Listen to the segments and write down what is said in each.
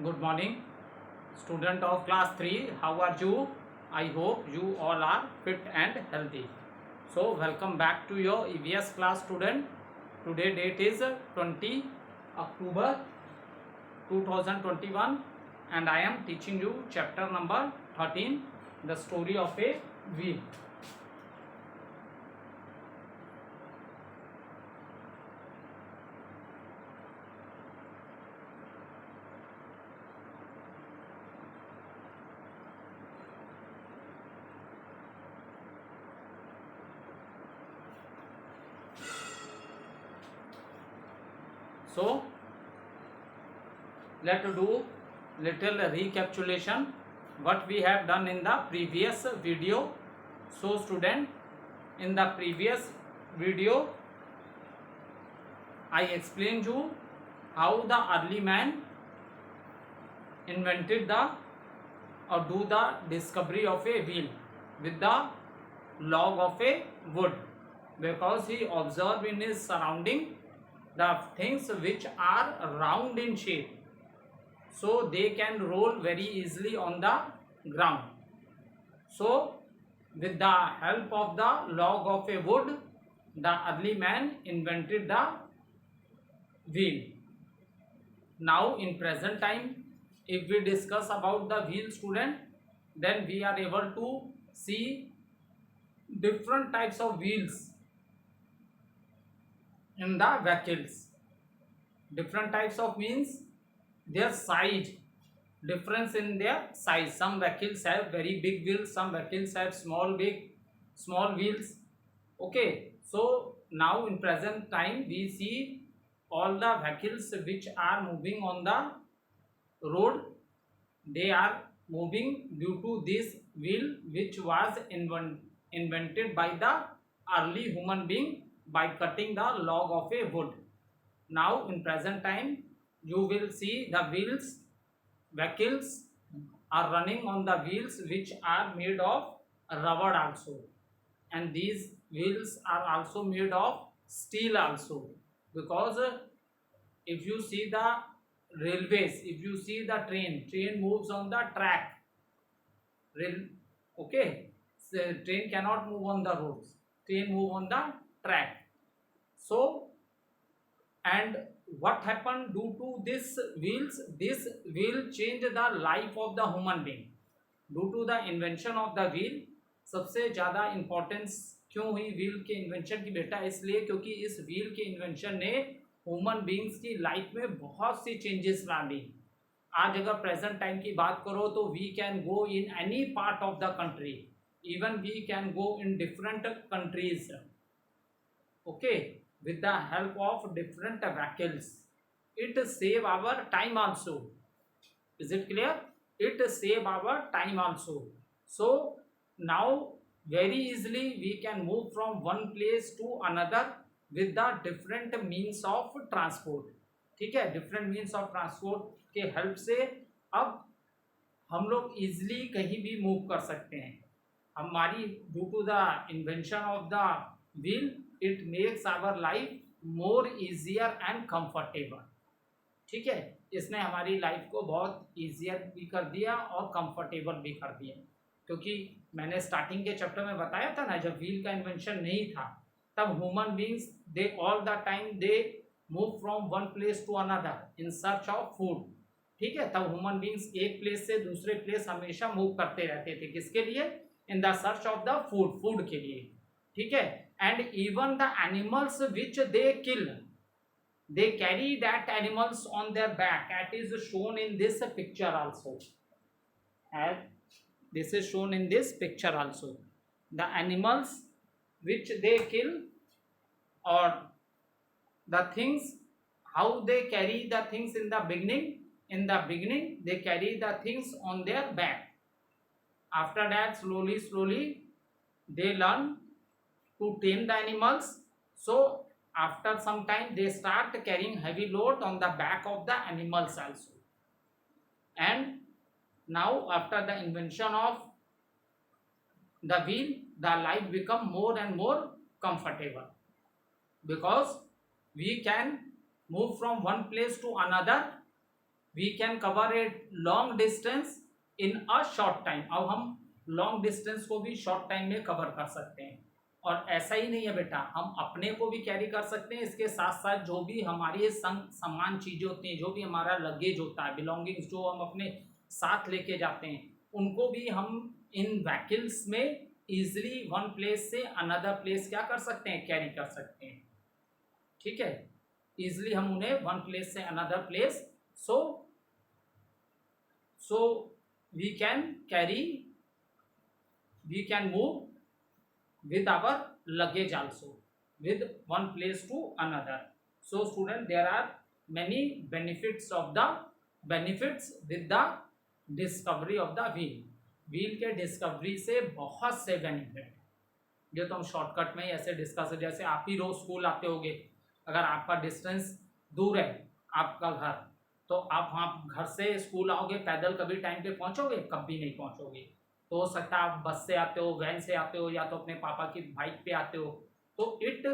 Good morning, student of class 3. How are you? I hope you all are fit and healthy. So, welcome back to your EVS class student. Today date is 20 October 2021 and I am teaching you chapter number 13, the story of a wheel. So, let's do little recapitulation what we have done in the previous video. So, student, in the previous video, I explained you how the early man invented the or do the discovery of a wheel with the log of a wood, because he observed in his surrounding the things which are round in shape, so they can roll very easily on the ground. So with the help of the log of a wood, the early man invented the wheel. Now in present time, if we discuss about the wheel, student, then we are able to see different types of wheels in the vehicles. Different types of means their size, difference in their size. Some vehicles have very big wheels, some vehicles have small wheels. Okay, so now in present time we see all the vehicles which are moving on the road, they are moving due to this wheel which was invented by the early human being by cutting the log of a wood. Now in present time you will see the vehicles are running on the wheels which are made of rubber also, and these wheels are also made of steel also, because if you see the railways, if you see the train moves on the track. Rail, okay, so train cannot move on the roads, train move on the track. So, and what happened due to this wheels, this will change the life of the human being. Due to the invention of the wheel, सबसे ज़्यादा importance क्यों हुई wheel के invention की बेटा? इसलिए क्योंकि इस व्हील के इन्वेंशन ने ह्यूमन बींग्स की लाइफ में बहुत सी चेंजेस ला दी. आज अगर प्रेजेंट टाइम की बात करो तो we can go in any part of the country, even we can go in different countries, okay, with the help of different vehicles. It save our time also. Is it clear? It save our time also. So now very easily we can move from one place to another with the different means of transport. ठीक है, different means of transport के help से अब हम लोग easily कहीं भी move कर सकते हैं. हमारी due to the invention of the wheel, it makes our life more easier and comfortable. ठीक है, इसने हमारी लाइफ को बहुत ईजियर भी कर दिया और कंफर्टेबल भी कर दिया, क्योंकि मैंने स्टार्टिंग के चैप्टर में बताया था ना, जब व्हील का इन्वेंशन नहीं था तब human beings they all the time they move from one place to another in search of food. ठीक है, तब ह्यूमन बींग्स एक प्लेस से दूसरे प्लेस हमेशा मूव करते रहते थे. किसके लिए? In the search of the food के लिए. ठीक है, and even the animals which they kill, they carry that animals on their back. That is shown in this picture also, as this is shown in this picture also. The animals which they kill, or the things, how they carry the things in the beginning they carry the things on their back. After that slowly they learn to tame the animals. So after some time they start carrying heavy load on the back of the animals also. And now after the invention of the wheel, the life become more and more comfortable, because we can move from one place to another we can cover a long distance in a short time. अब हम long distance को भी short time में cover कर सकते हैं। और ऐसा ही नहीं है बेटा, हम अपने को भी कैरी कर सकते हैं, इसके साथ साथ जो भी हमारी संग समान चीजें होती हैं, जो भी हमारा लगेज होता है, बिलोंगिंग्स जो हम अपने साथ लेके जाते हैं, उनको भी हम इन व्हीकल्स में इजिली वन प्लेस से अनदर प्लेस क्या कर सकते हैं, कैरी कर सकते हैं। ठीक है, इजिली हम उन्हें वन प्लेस से another place, so we can carry, we can move with our luggage also with one place to another. So student, there are many benefits with the discovery of the wheel के discovery से बहुत से benefit, जो तो हम shortcut में ऐसे discuss, जैसे आप ही रोज स्कूल आते होगे, अगर आपका डिस्टेंस दूर है आपका घर, तो आप वहाँ घर से स्कूल आओगे, पैदल कभी टाइम पे पहुँचोगे, कभी नहीं पहुँचोगे। तो हो सकता है आप बस से आते हो, वैन से आते हो, या तो अपने पापा की बाइक पे आते हो, तो इट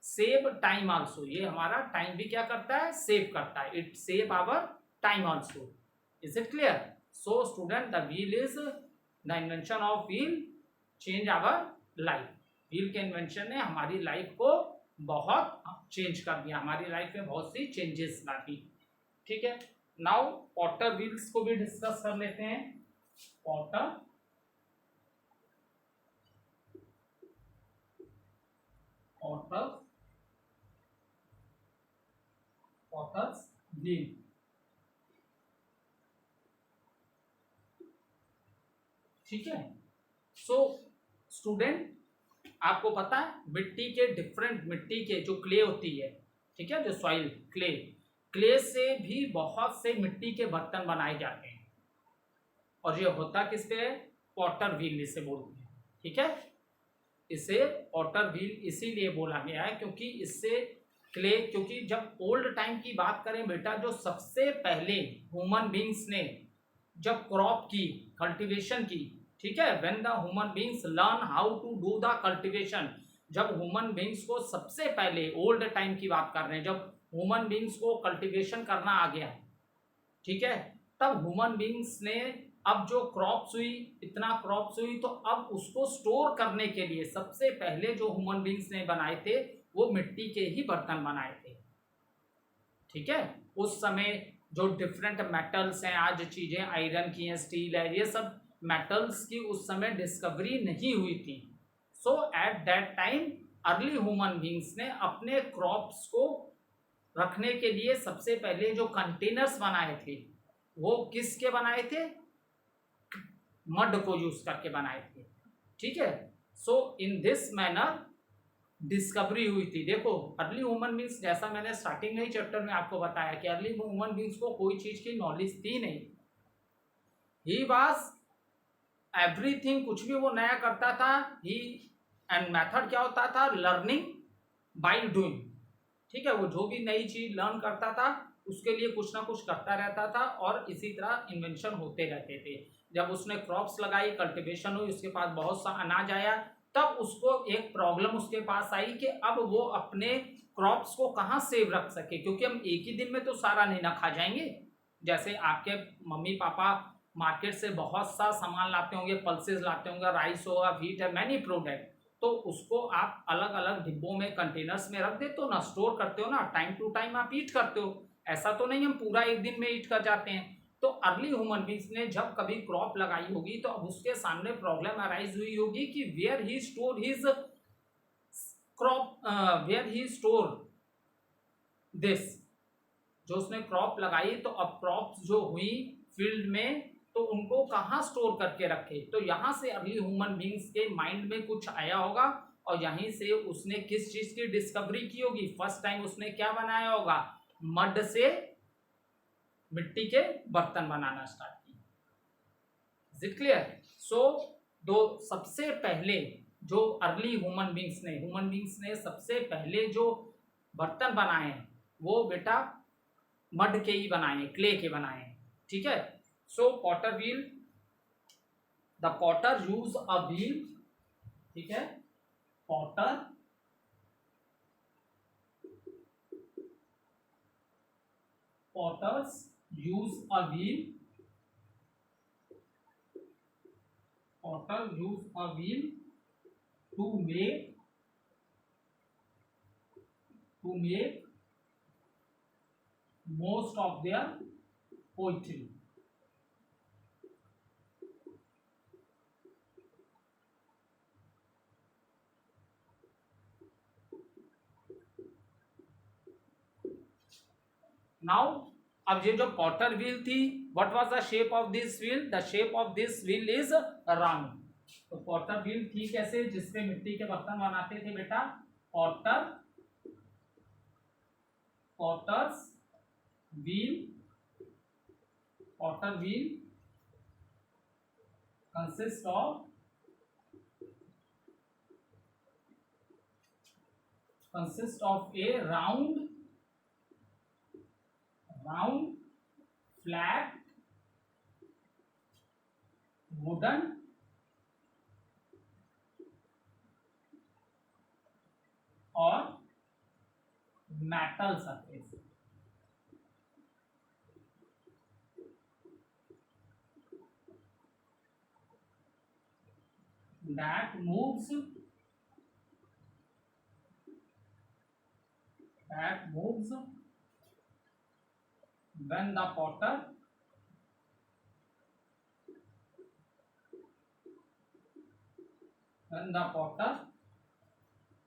सेव टाइम आल्सो, ये हमारा टाइम भी क्या करता है, सेव करता है, it save our time also. Is it clear? So student, the wheel is the invention of wheel change our life. Wheel के इन्वेंशन ने हमारी लाइफ को बहुत चेंज कर दिया, हमारी लाइफ में बहुत सी चेंजेस ला दी। ठीक है, नाउ पॉटर व्हील्स को भी डिस्कस कर लेते हैं। Potter's wheel. ठीक है, सो स्टूडेंट, आपको पता है मिट्टी के डिफरेंट, मिट्टी के जो क्ले होती है, ठीक है, जो सॉइल क्ले से भी बहुत से मिट्टी के बर्तन बनाए जाते हैं, और ये होता किस पे है, पॉटर व्हील इसे बोलते हैं। ठीक है, इसे पॉटर व्हील इसीलिए बोला गया है क्योंकि इससे क्ले, क्योंकि जब ओल्ड टाइम की बात करें बेटा, जो सबसे पहले ह्यूमन बींग्स ने जब क्रॉप की, कल्टीवेशन की, ठीक है, when the human beings learn how to do the cultivation, जब ह्यूमन बींग्स को सबसे पहले, ओल्ड टाइम की बात कर रहे हैं, जब ह्यूमन बींग्स को कल्टीवेशन करना आ गया, ठीक है, तब ह्यूमन बींग्स ने अब जो क्रॉप्स हुई, इतना क्रॉप्स हुई, तो अब उसको स्टोर करने के लिए सबसे पहले जो ह्यूमन बींग्स ने बनाए थे वो मिट्टी के ही बर्तन बनाए थे। ठीक है, उस समय जो डिफरेंट मेटल्स हैं, आज चीजें आयरन की हैं, स्टील है, ये सब मेटल्स की उस समय डिस्कवरी नहीं हुई थी। So at that time early human beings ने अपने क्रॉप्स को रखने के लिए सबसे पहले जो कंटेनर्स बनाए थे वो किसके बनाए थे, मड को यूज करके बनाए थे। ठीक है, सो इन दिस मैनर डिस्कवरी हुई थी। देखो, अर्ली ह्यूमन बींग्स, जैसा मैंने स्टार्टिंग में ही चैप्टर में आपको बताया कि अर्ली ह्यूमन बींग्स को कोई चीज की नॉलेज थी नहीं, ही वाज एवरीथिंग, कुछ भी वो नया करता था, ही एंड मेथड क्या होता था, लर्निंग बाय डूइंग। ठीक है, वो जो भी नई चीज लर्न करता था उसके लिए कुछ ना कुछ करता रहता था, और इसी तरह इन्वेंशन होते रहते थे। जब उसने क्रॉप्स लगाई, कल्टीवेशन हुई, उसके पास बहुत सा अनाज आया, तब उसको एक प्रॉब्लम उसके पास आई कि अब वो अपने क्रॉप्स को कहाँ सेव रख सके, क्योंकि हम एक ही दिन में तो सारा नहीं ना खा जाएंगे। जैसे आपके मम्मी पापा मार्केट से बहुत सा सामान लाते होंगे, पल्सेस लाते होंगे, राइस होगा, व्हीट है, मैनी प्रोडक्ट, तो उसको आप अलग अलग डिब्बों में, कंटेनर्स में रख देते हो ना, स्टोर करते हो ना, टाइम टू टाइम आप ईट करते हो। ऐसा तो नहीं हम पूरा एक दिन में ईट कर जाते हैं। तो अर्ली ह्यूमन बींग्स ने जब कभी क्रॉप लगाई होगी तो अब उसके सामने प्रॉब्लम अराइज हुई होगी कि where he store his crop, where he store this, जो उसने क्रॉप लगाई, तो अब क्रॉप जो हुई फील्ड में, तो उनको कहाँ स्टोर करके रखे। तो यहाँ से अर्ली ह्यूमन बींग्स के माइंड में कुछ आया होगा, और यहीं से उसने किस चीज की डिस्कवरी की होगी, फर्स्ट टाइम उसने क्या बनाया होगा, मड से मिट्टी के बर्तन बनाना स्टार्ट किया। Is it clear? सो दो सबसे पहले जो अर्ली ह्यूमन बींग्स ने सबसे पहले जो बर्तन बनाए हैं वो बेटा मड के ही बनाए हैं, क्ले के बनाए हैं। ठीक है, so potter wheel, the potter use a wheel, ठीक है, potters use a wheel, potter use a wheel to make most of their poetry. Now अब ये जो पॉटर व्हील थी, what was the shape of this wheel? The shape of this wheel is round. तो potter wheel थी कैसे? जिसपे मिट्टी के बर्तन बनाते थे बेटा. Potter's wheel consist of a round flat wooden or metal surface. That moves when the potter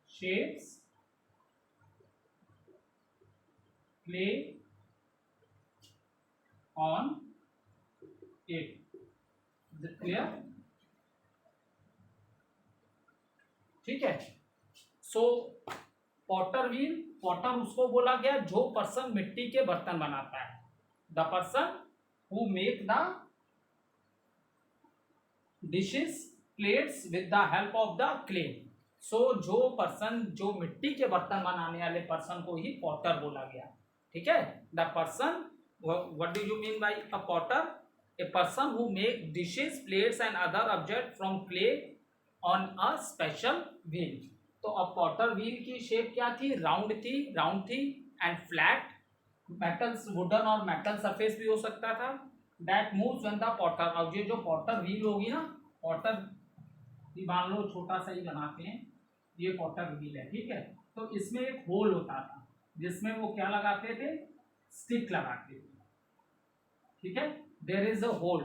shapes clay on it. Is it clear? ठीक है. सो पॉटर व्हील, पॉटर उसको बोला गया जो पर्सन मिट्टी के बर्तन बनाता है. The person who make the dishes plates with the help of the clay. So जो पर्सन जो मिट्टी के बर्तन बनाने वाले पर्सन को ही पॉटर बोला गया. ठीक है. The person, what do you mean by a Potter? A person who make dishes plates and other object from clay on a special wheel. तो अब पॉटर व्हील की शेप क्या थी? राउंड थी एंड फ्लैट. मेटल्स, वुडन और metal surface भी हो सकता था. That moves when the Potter. अब ये जो पॉटर व्हील होगी ना, पॉटर मान लो छोटा सा ही बनाते हैं, ये पॉटर व्हील है. ठीक है. तो इसमें एक होल होता था जिसमें वो क्या लगाते थे? स्टिक लगाते थे. ठीक है. There is a hole.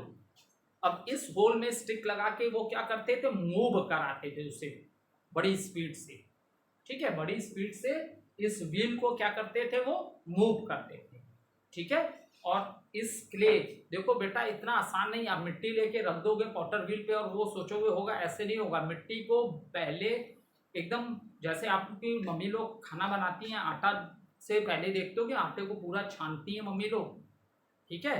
अब इस होल में स्टिक लगा के वो क्या करते थे? मूव कराते थे उसे बड़ी स्पीड से. ठीक है. बड़ी स्पीड से इस व्हील को क्या करते थे? वो मूव करते थे. ठीक है. और इस क्ले, देखो बेटा इतना आसान नहीं. आप मिट्टी लेके रख दोगे पॉटर व्हील पे और वो सोचोगे होगा, ऐसे नहीं होगा. मिट्टी को पहले एकदम, जैसे आपकी मम्मी लोग खाना बनाती हैं, आटा से पहले देखते हो कि आटे को पूरा छानती हैं मम्मी लोग. ठीक है.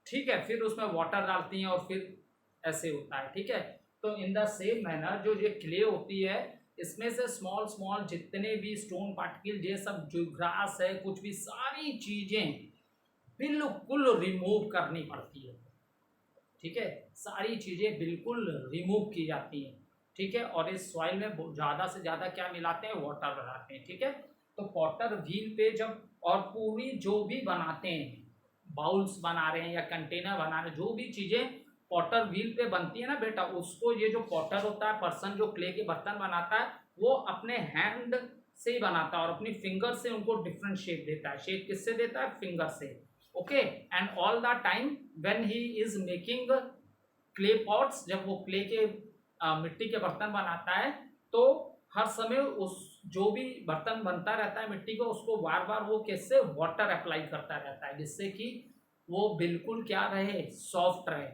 ठीक है. फिर उसमें वाटर डालती हैं और फिर ऐसे होता है. ठीक है. तो इन द सेम मैनर जो ये क्ले होती है, इसमें से स्मॉल जितने भी स्टोन पार्टिकल, ये सब जो ग्रास है, कुछ भी, सारी चीजें बिल्कुल रिमूव करनी पड़ती है. ठीक है. सारी चीजें बिल्कुल रिमूव की जाती हैं. ठीक है. और इस सॉइल में ज्यादा से ज्यादा क्या मिलाते हैं? वाटर लगाते हैं. ठीक है. तो पॉटर व्हील पे जब, और पूरी जो भी बनाते हैं, बाउल्स बना रहे हैं या कंटेनर बना रहे हैं, जो भी चीजें पॉटर व्हील पे बनती है ना बेटा, उसको ये जो पॉटर होता है, पर्सन जो क्ले के बर्तन बनाता है, वो अपने हैंड से ही बनाता है और अपनी फिंगर से उनको डिफरेंट शेप देता है. शेप किससे देता है? फिंगर से. Okay. And all the time when he is making clay pots, जब वो क्ले के मिट्टी के बर्तन बनाता है, तो हर समय उस जो भी बर्तन बनता रहता है मिट्टी का, उसको बार बार वो कैसे वाटर अप्लाई करता रहता है, जिससे कि वो बिल्कुल क्या रहे? सॉफ्ट रहे.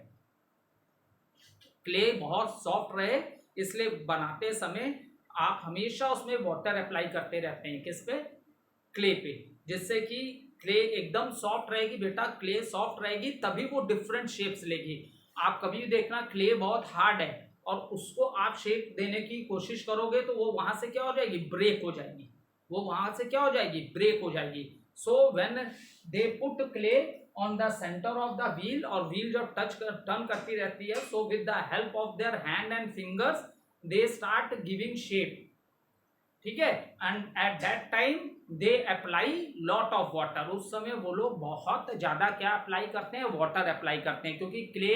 क्ले बहुत सॉफ्ट रहे, इसलिए बनाते समय आप हमेशा उसमें वाटर अप्लाई करते रहते हैं. किस पे? क्ले पे. जिससे कि क्ले एकदम सॉफ्ट रहेगी बेटा. क्ले सॉफ्ट रहेगी तभी वो डिफरेंट शेप्स लेगी. आप कभी भी देखना क्ले बहुत हार्ड है और उसको आप शेप देने की कोशिश करोगे तो वो वहां से क्या हो जाएगी? ब्रेक हो जाएगी. वो वहां से क्या हो जाएगी? ब्रेक हो जाएगी. So when they put clay on the centre of the wheel, और व्हील जब टर्न करती रहती है, so with the help of their hand and fingers they start giving shape. ठीक है. And eight that time they apply lot of water, उस समय वो लोग बहुत ज्यादा क्या अप्लाई करते हैं, वाटर अप्लाई करते हैं, क्योंकि क्ले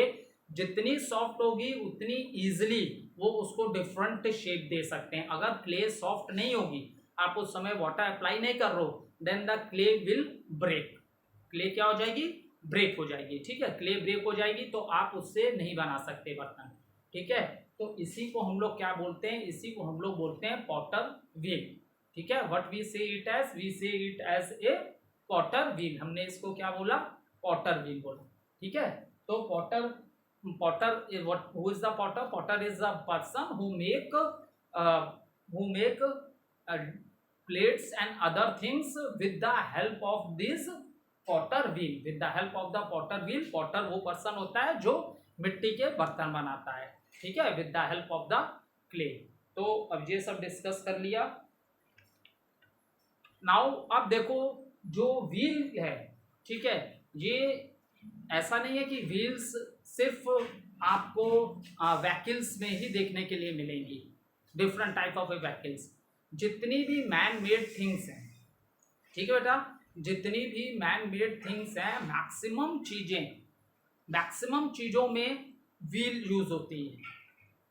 जितनी सॉफ्ट होगी उतनी इजिली वो उसको डिफरेंट शेप दे सकते हैं। अगर क्ले सॉफ्ट नहीं होगी, आप उस समय वाटर अप्लाई नहीं कर रहे हो, then the clay will break, clay क्या हो जाएगी, ब्रेक हो जाएगी। ठीक है, क्ले ब्रेक हो जाएगी तो आप उससे नहीं बना सकते बर्तन। ठीक है, तो इसी को हम लोग क्या बोलते हैं, इसी को हम लोग बोलते हैं पॉटर व्हील। ठीक है, what we say it as, we say it as a potter wheel, हमने इसको क्या बोला, पॉटर व्हील बोला। ठीक है, तो Potter what, who is the Potter, Potter is the person who make plates and other things with the help of this potter wheel, with the help of the potter wheel। potter वो person होता है जो मिट्टी के बर्तन बनाता है। ठीक है, with the help of the clay। तो अब ये सब डिस्कस कर लिया। नाउ अब देखो जो व्हील है, ठीक है, ये ऐसा नहीं है कि व्हील्स सिर्फ आपको व्हीकल्स में ही देखने के लिए मिलेंगी, डिफरेंट टाइप ऑफ व्हीकल्स, जितनी भी मैन मेड थिंग्स हैं, ठीक है बेटा, जितनी भी मैन मेड थिंग्स हैं, मैक्सिमम चीज़ों में व्हील यूज होती है।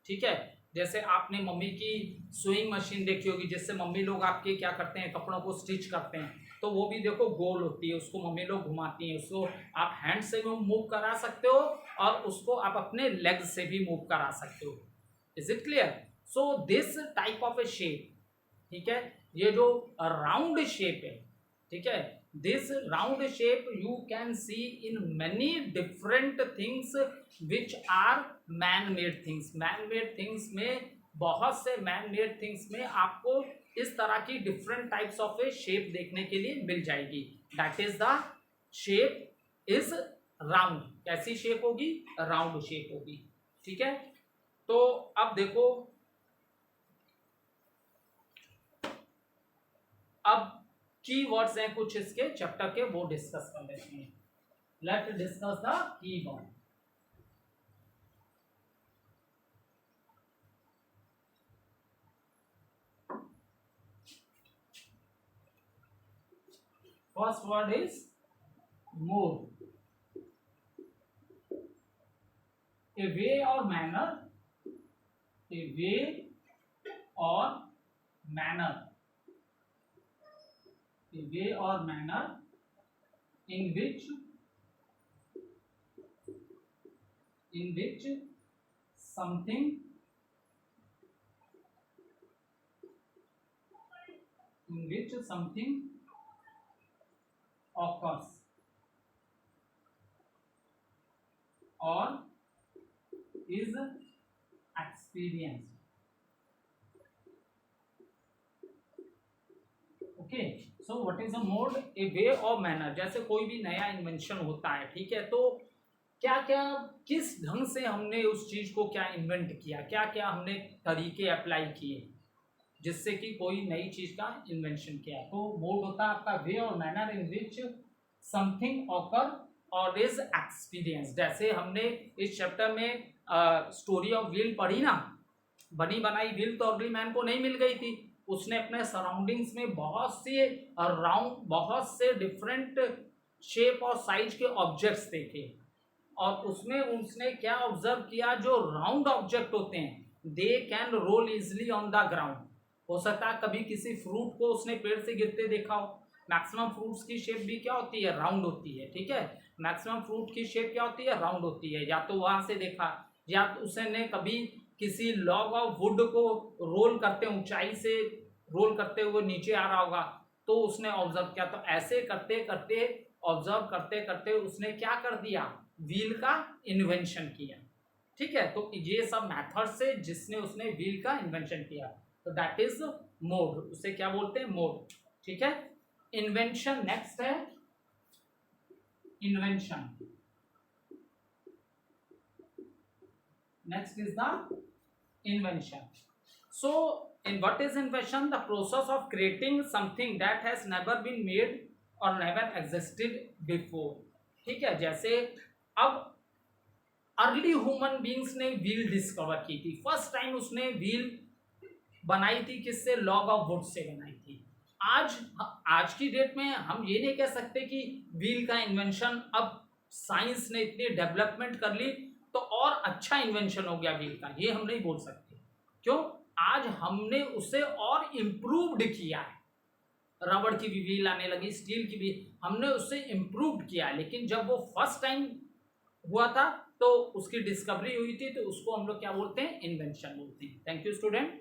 ठीक है, जैसे आपने मम्मी की सुइंग मशीन देखी होगी, जिससे मम्मी लोग आपके क्या करते हैं, कपड़ों को स्टिच करते हैं, तो वो भी देखो गोल होती है, उसको मम्मी लोग घुमाती हैं, उसको आप हैंड से भी मूव करा सकते हो और उसको आप अपने लेग से भी मूव करा सकते हो। Is it clear? So this type of a shape, ठीक है, ये जो राउंड शेप है, ठीक है, this round shape you can see in many different things which are man made things. Man made things में, बहुत से मैन मेड थिंग्स में आपको इस तरह की different types of a shape देखने के लिए मिल जाएगी। That is the shape is round. कैसी शेप होगी? राउंड शेप होगी। ठीक है, तो अब देखो, अब की वर्ड्स हैं कुछ इसके चैप्टर के, वो डिस्कस कर लेते हैं। Let discuss the key word. First word is move. A way or manner, a way or manner, a way or manner in which something occurs or is experienced। Okay, so what is a mode? A way or manner. जैसे कोई भी नया invention होता है, ठीक है, तो क्या क्या, किस ढंग से हमने उस चीज को क्या इन्वेंट किया, क्या क्या हमने तरीके अप्लाई किए जिससे कि कोई नई चीज का इन्वेंशन किया। तो मोड होता है आपका वे or manner in which something occur और इज एक्सपीरियंस। जैसे हमने इस चैप्टर में स्टोरी ऑफ व्हील पढ़ी ना, बनी बनाई व्हील तो अर्ली मैन को नहीं मिल गई थी, उसने अपने सराउंडिंग्स में बहुत से डिफरेंट शेप और साइज के ऑब्जेक्ट्स देखे, और उसमें उसने क्या ऑब्जर्व किया, जो राउंड ऑब्जेक्ट होते हैं they can roll easily on the ground. हो सकता है कभी किसी फ्रूट को उसने पेड़ से गिरते देखा हो। मैक्सिमम फ्रूट्स की शेप भी क्या होती है? राउंड होती है। ठीक है, मैक्सिमम फ्रूट की शेप क्या होती है? राउंड होती है। या तो वहां से देखा, या तो उसने कभी किसी लॉग ऑफ वुड को रोल करते, ऊंचाई से रोल करते हुए नीचे आ रहा होगा, तो उसने ऑब्जर्व किया। तो ऐसे करते करते, ऑब्जर्व करते करते उसने क्या कर दिया? व्हील का इन्वेंशन किया। ठीक है, तो ये सब मेथड से जिसने उसने व्हील का इन्वेंशन किया, तो दैट इज मोड। उसे क्या बोलते हैं? मोड। ठीक है, इन्वेंशन नेक्स्ट है, invention. Next is the invention। So in what is invention? The process of creating something that has never been made or never existed before। ठीक है, जैसे अब अर्ली ह्यूमन बींग्स ने व्हील डिस्कवर की थी, first time उसने wheel बनाई थी, किससे? लॉग ऑफ वुड से बनाई थी। आज की डेट में हम ये नहीं कह सकते कि व्हील का इन्वेंशन, अब साइंस ने इतनी डेवलपमेंट कर ली तो और अच्छा इन्वेंशन हो गया व्हील का, ये हम नहीं बोल सकते। क्यों? आज हमने उसे और इम्प्रूव्ड किया है। रबड़ की भी व्हील आने लगी, स्टील की भी, हमने उससे इम्प्रूव्ड किया है। लेकिन जब वो फर्स्ट टाइम हुआ था तो उसकी डिस्कवरी हुई थी, तो उसको हम लोग क्या बोलते हैं? इन्वेंशन बोलते हैं। Thank you student.